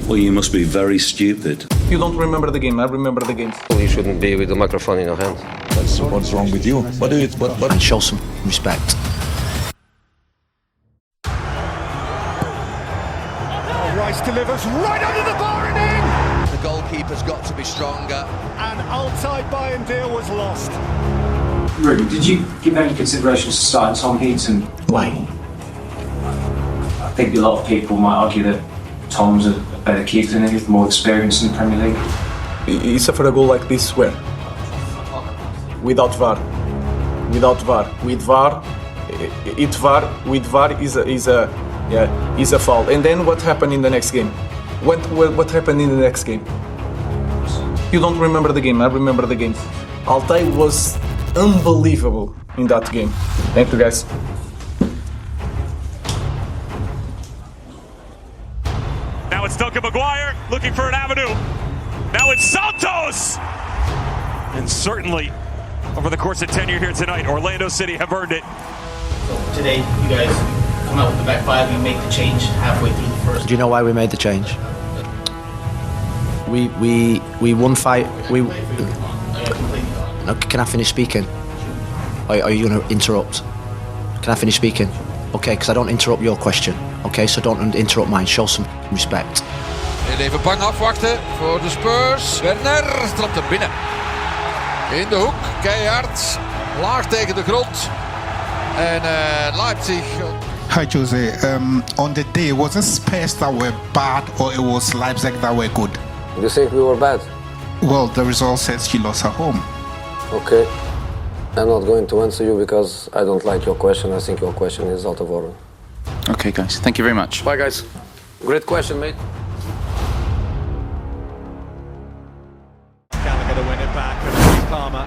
Well, you must be very stupid. You don't remember the game, I remember the game. You shouldn't be with the microphone in your hand. That's what's wrong with you. What do you... What? And show some respect. Rice delivers right under the bar and in! The goalkeeper's got to be stronger. And outside buy and deal was lost. Ruben, did you give any consideration to starting Tom Heaton? Why? I think a lot of people might argue that Tom's a better keeper than him, with more experience in the Premier League. He suffered a goal like this where? Without VAR. Without VAR. With VAR, with VAR is a foul. And then what happened in the next game? What happened in the next game? You don't remember the game, I remember the game. Altay was unbelievable in that game. Thank you, guys. Now it's Duncan Maguire looking for an avenue. Now it's Santos! And certainly, over the course of tenure here tonight, Orlando City have earned it. So today, you guys come out with the back five, you make the change halfway through the first. Do you know why we made the change? We won fight. No, can I finish speaking? Are you going to interrupt? Can I finish speaking? Okay, because I don't interrupt your question. Okay, so don't interrupt mine. Show some respect. Even bang afwachten voor de Spurs. Werner trapt hem binnen. In de hoek, keihard. Laag tegen de grond. En Leipzig. Hi Jose, on the day, was it Spurs that were bad or it was Leipzig that were good? You think we were bad? Well, the result says you lost at home. Okay. I'm not going to answer you because I don't like your question. I think your question is out of order. Okay, guys. Thank you very much. Bye, guys. Great question, mate. Gallagher to win it back, and Palmer.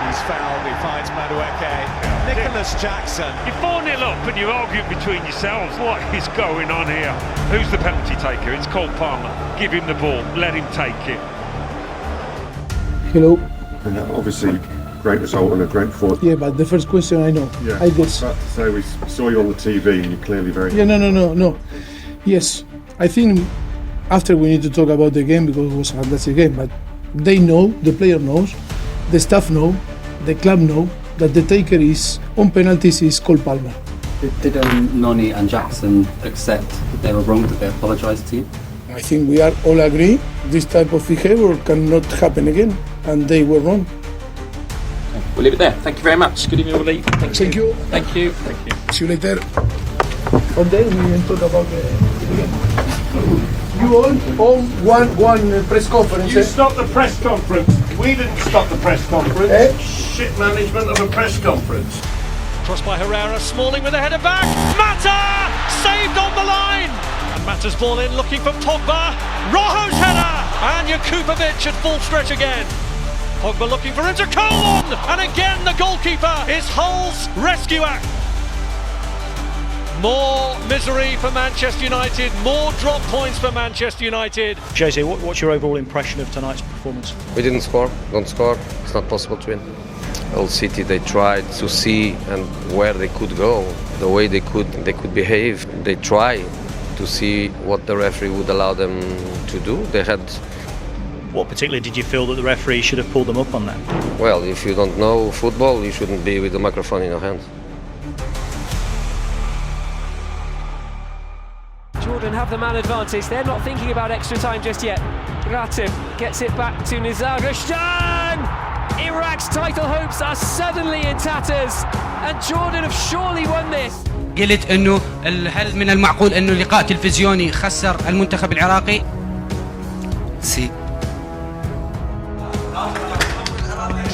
He's fouled, he finds Madueke. Nicholas Jackson. You're 4-0 up and you're arguing between yourselves. What is going on here? Who's the penalty taker? It's Cole Palmer. Give him the ball. Let him take it. Hello. And obviously, great result and a great forward. Yeah, but the first question I know. Yeah, I guess. about to say we saw you on the TV and you're clearly very... Yeah, no. Yes, I think after we need to talk about the game because it was a fantastic game, but they know, the player knows, the staff know, the club know that the taker is, on penalties, is Cole Palmer. Did Noni and Jackson accept that they were wrong, that they apologised to you? I think we are all agree this type of behavior cannot happen again, and they were wrong. We'll leave it there. Thank you very much. Good evening, Willie. Thank you. Thank you. See you later. On day we will talk about the game. You all one press conference. You stopped the press conference. We didn't stop the press conference. Shit management of a press conference. Crossed by Herrera, Smalling with a header back. Mata! Saved on the line! And Mata's ball in, looking for Pogba. Rojo's header! And Jakubovic at full stretch again. Pogba looking for Intercolon! And again the goalkeeper is Hull's rescue act. More misery for Manchester United, more drop points for Manchester United. Jose, what's your overall impression of tonight's performance? We didn't score, don't score. It's not possible to win. Old City, they tried to see and where they could go, the way they could behave. They tried to see what the referee would allow them to do. They had. What particularly did you feel that the referee should have pulled them up on that? Well, if you don't know football, you shouldn't be with the microphone in your hand. Jordan have the man advantage. They're not thinking about extra time just yet. Ratib gets it back to Nizar Rashdan. Iraq's title hopes are suddenly in tatters, and Jordan have surely won this. قلت انه هل من المعقول انه لقاء تلفزيوني خسر المنتخب العراقي؟ Sí.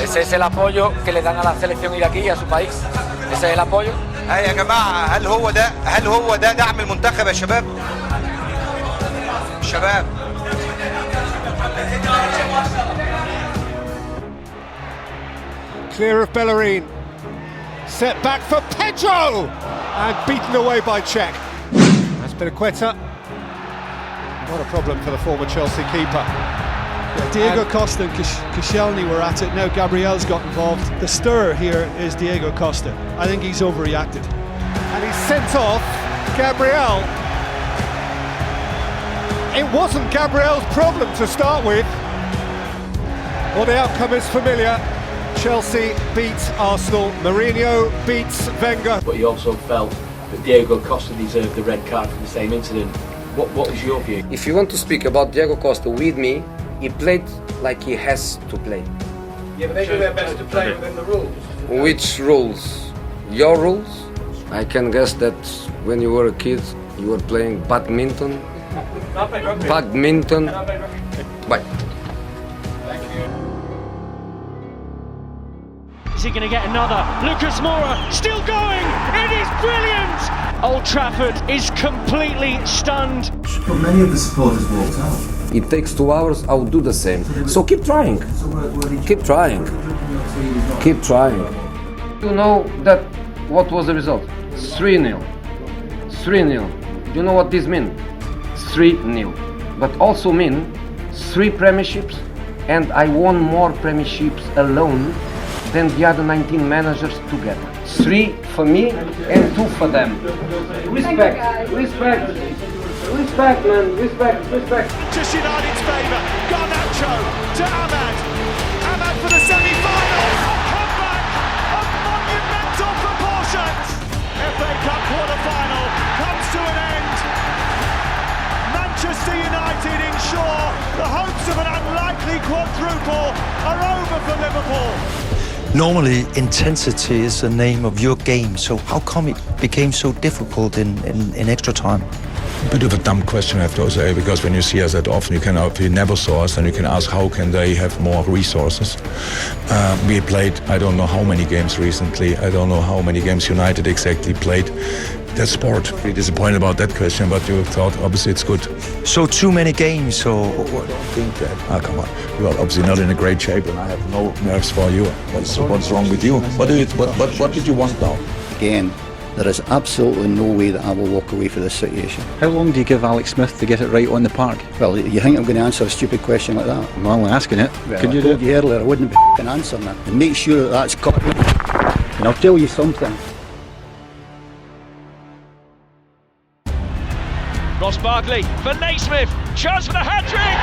Ese es el apoyo que le dan a la selección iraquí y a su país. Ese es el apoyo. يا جماعة هل هو ده دعم المنتخب يا شباب؟ شباب. Clear of Bellerin. Set back for Pedro! And beaten away by Cech. That's Pinaqueta. What a problem for the former Chelsea keeper. Yeah, Diego Costa and Koscielny were at it, now Gabriel's got involved. The stir here is Diego Costa. I think he's overreacted. And he's sent off Gabriel. It wasn't Gabriel's problem to start with. Well, the outcome is familiar. Chelsea beats Arsenal. Mourinho beats Wenger. But he also felt that Diego Costa deserved the red card for the same incident. What is your view? If you want to speak about Diego Costa with me, he played like he has to play. Yeah, but they do their best to play within the rules. Which rules? Your rules? I can guess that when you were a kid, you were playing badminton. Badminton. Bye. Is he going to get another? Lucas Moura still going. It is brilliant. Old Trafford is completely stunned. But many of the supporters walked out. It takes 2 hours, I'll do the same. So keep trying. Keep trying. Keep trying. You know that what was the result? 3-0. 3-0. You know what this means? 3-0. But also mean 3 premierships, and I won more premierships alone than the other 19 managers together. 3 for me and 2 for them. Respect, respect, respect, man, respect, respect. Manchester United's favour. Garnacho to Ahmad. Ahmad for the semi-finals. Comeback of monumental proportions. FA Cup quarter-final comes to an end. Manchester United ensure the hopes of an unlikely quadruple are over for Liverpool. Normally, intensity is the name of your game, so how come it became so difficult in extra time? A bit of a dumb question, I have to say, because when you see us that often, if you never saw us, then you can ask how can they have more resources. We played, I don't know how many games recently, I don't know how many games United exactly played. That's sport. We're disappointed about that question, but you thought obviously it's good. So too many games, so... I don't think that. Ah, come on. You are obviously not in a great shape, and I have no nerves for you. What's wrong with you? What did you want now? Again, there is absolutely no way that I will walk away from this situation. How long do you give Alex Smith to get it right on the park? Well, you think I'm going to answer a stupid question like that? I'm only asking it. Well, Could you I do told you earlier I wouldn't be answering that. And make sure that that's got. And I'll tell you something. Ross Barkley for Naismith, chance for the hat-trick!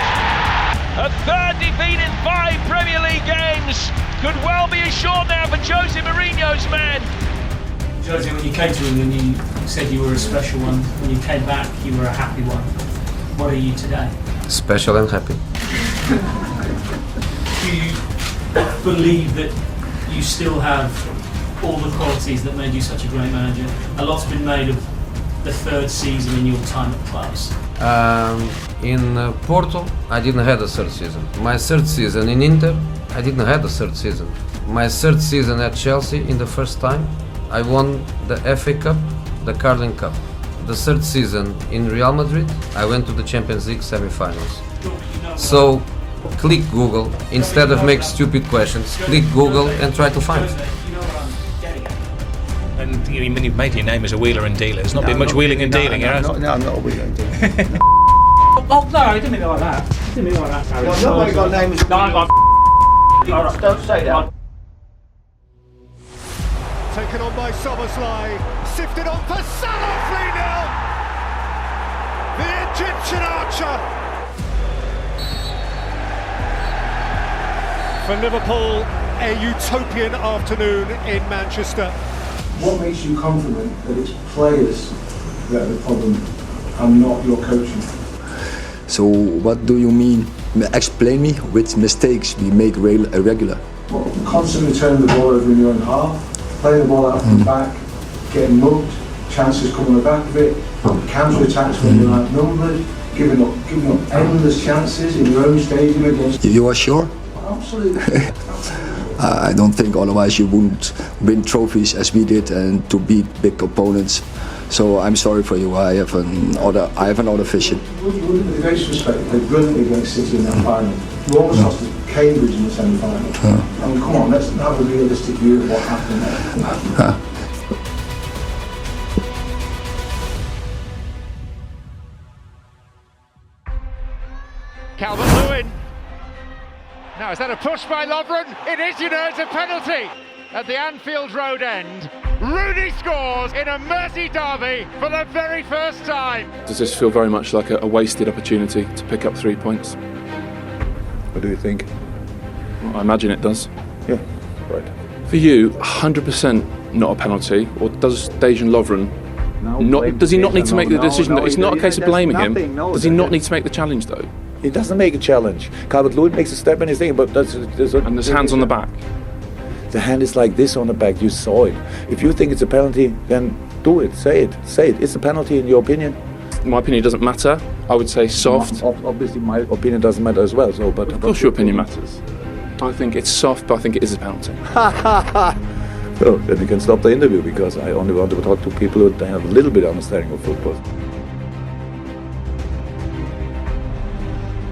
A third defeat in 5 Premier League games could well be assured now for Jose Mourinho's men. Jose, when you came to England, you said you were a special one. When you came back, you were a happy one. What are you today? Special and happy. Do you believe that you still have all the qualities that made you such a great manager? A lot's been made of the 3rd season in your time at clubs. In Porto, I didn't have a 3rd season. My 3rd season in Inter, I didn't have a 3rd season. My 3rd season at Chelsea, in the first time, I won the FA Cup, the Carling Cup. The 3rd season in Real Madrid, I went to the Champions League semi-finals. So, click Google, instead of make stupid questions, click Google and try to find. And you've made your name as a wheeler and dealer. There's not been much wheeling and dealing, No, I'm not a wheeler and dealer. Oh, no, I didn't mean it like that. I didn't mean it like that, Harry. Well, nobody got name as... No, I got... Right, don't say that. Taken on by Soboslai, sifted on for Salah, 3-0! The Egyptian archer! For Liverpool, a utopian afternoon in Manchester. What makes you confident that it's players that are the problem and not your coaching? So what do you mean? Explain me which mistakes we make regular. Well, constantly turning the ball over in your own half, playing the ball out from the back, getting mugged, chances coming on the back of it, counter attacks when you're outnumbered, giving up endless chances in your own stadium against. You are sure? Absolutely. I don't think otherwise you wouldn't win trophies as we did and to beat big opponents. So I'm sorry for you. I have another vision. With the greatest respect, they played brilliantly against City in that final. You almost lost to Cambridge in the semi-final. I mean, come on, let's have a realistic view of what happened there. Calvert-Lewin. Now, is that a push by Lovren? It is, you know, it's a penalty at the Anfield Road end. Rooney scores in a Mersey derby for the very first time. Does this feel very much like a wasted opportunity to pick up 3 points? What do you think? Well, I imagine it does. Yeah, right. For you, 100% not a penalty, or does Dejan Lovren does he not need to make the decision? It's not a case of blaming him. Does he not need to make the challenge though? He doesn't make a challenge. Calvert-Lewin makes a step and he's thinking, but there's hands on the back. The hand is like this on the back. You saw it. If you think it's a penalty, then do it. Say it. Say it. It's a penalty in your opinion. My opinion doesn't matter. I would say soft. Obviously, my opinion doesn't matter as well. So, but of course, your opinion matters. I think it's soft, but I think it is a penalty. Well, then we can stop the interview because I only want to talk to people who have a little bit of understanding of football.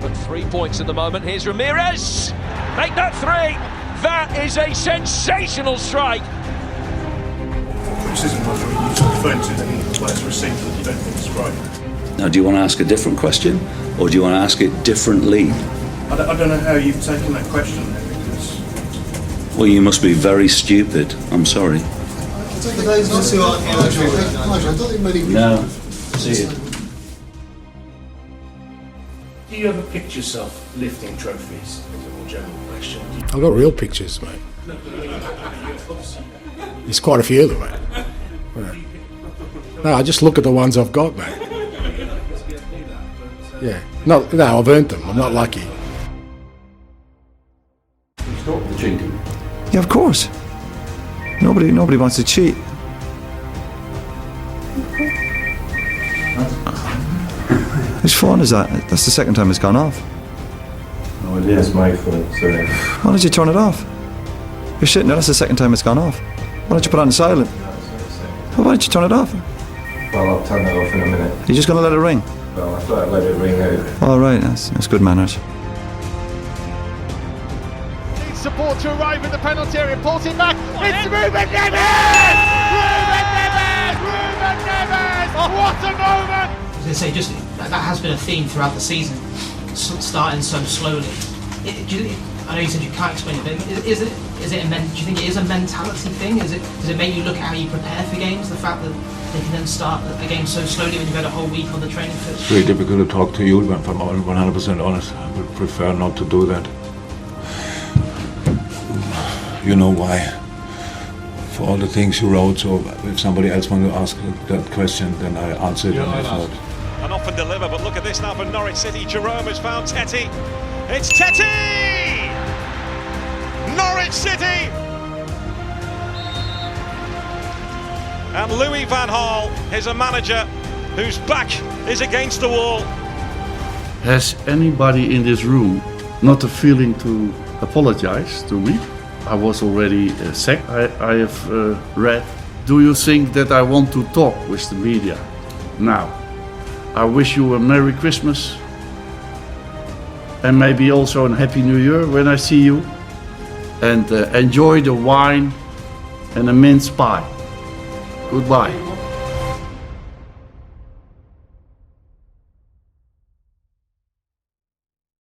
But 3 points at the moment. Here's Ramirez. Make that 3. That is a sensational strike. Criticism was you took offence in the players received that you don't think it's right. Now, do you want to ask a different question, or do you want to ask it differently? I don't know how you've taken that question then, because... Well, you must be very stupid. I'm sorry. No. See you. Do you ever picture yourself lifting trophies? Is a more general question. I've got real pictures, mate. There's quite a few of them, mate. No, I just look at the ones I've got, mate. Yeah. No, I've earned them. I'm not lucky. Stop the cheating. Yeah, of course. Nobody wants to cheat. Which phone is that? That's the second time it's gone off. Oh, it is my phone, sorry. Why don't you turn it off? You're sitting there, that's the second time it's gone off. Why don't you put it on silent? Well, why don't you turn it off? Well, I'll turn it off in a minute. You're just going to let it ring? Well, I thought I'd let it ring out. All right, that's good manners. Needs support to arrive in the penalty area. Pulls it back. It's Ruben Neves! Ruben Neves! Ruben Neves! Oh, what a moment! I was going to say, that has been a theme throughout the season, starting so slowly. I know you said you can't explain it, but do you think it is a mentality thing? Does it make you look at how you prepare for games? The fact that they can then start a game so slowly when you've had a whole week on the training pitch? It's very difficult to talk to you, but if I'm 100% honest, I would prefer not to do that. You know why? For all the things you wrote, so if somebody else wants to ask that question, then I answer it. And often deliver, but look at this now for Norwich City. Jerome has found Teti. It's Teti! Norwich City! And Louis van Gaal is a manager whose back is against the wall. Has anybody in this room not a feeling to apologize to me? I was already sacked. I have read. Do you think that I want to talk with the media now? I wish you a Merry Christmas and maybe also a Happy New Year when I see you. And enjoy the wine and a mince pie. Goodbye.